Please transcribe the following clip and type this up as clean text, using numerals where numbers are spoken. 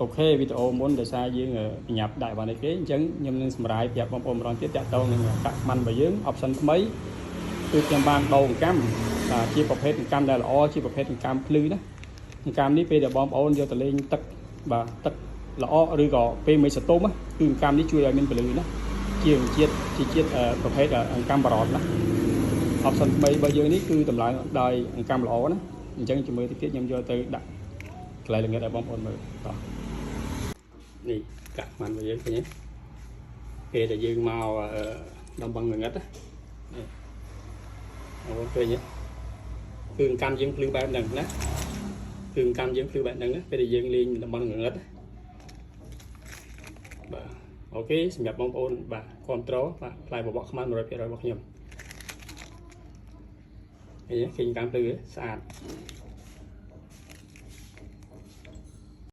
អូខេវីដេអូមុនដោយសារយើងបញ្ញាប់ដាក់បានទេអញ្ចឹងខ្ញុំនឹងសម្រាយប្រាប់បងប្អូនម្ដងទៀតតាក់ទងនឹងកាក់ម៉ាន់របស់យើង option ថ្មីគឺខ្ញុំបានដូរអង្កាំជាប្រភេទអង្កាំដែលល្អជាប្រភេទអង្កាំភ្លឺណាអង្កាំនេះពេលដែលបងប្អូនយកទៅលេងទឹកបាទទឹកល្អឬក៏ពេលមេសតុំគឺអង្កាំនេះជួយឲ្យមានពលឺណាជាជាតិប្រភេទអង្កាំបារតណា option ថ្មីរបស់យើងនេះគឺតម្លើងដោយអង្កាំល្អណាអញ្ចឹងជាមួយទៅទៀតខ្ញុំយកទៅដាក់កន្លែងល្ងិតឲ្យបងប្អូនមើលតោះនេះកាក់ម៉ាន់របស់យើងឃើញទេពេលដែលយើងមកតំបន់ល្ងិតណាអូឃើញទេគឺអង្កាំយើងភ្លឺបែបហ្នឹងណាគឺអង្កាំយើងភ្លឺបែបហ្នឹងណាពេលដែលយើងលេងតំបន់ល្ងិតបាទអូខេសម្រាប់បងប្អូនបាទគ្រប់ត្រូលបាទផ្លែបបកខ្មៅ 100% របស់ខ្ញុំឃើញអង្កាំភ្លឺស្អាត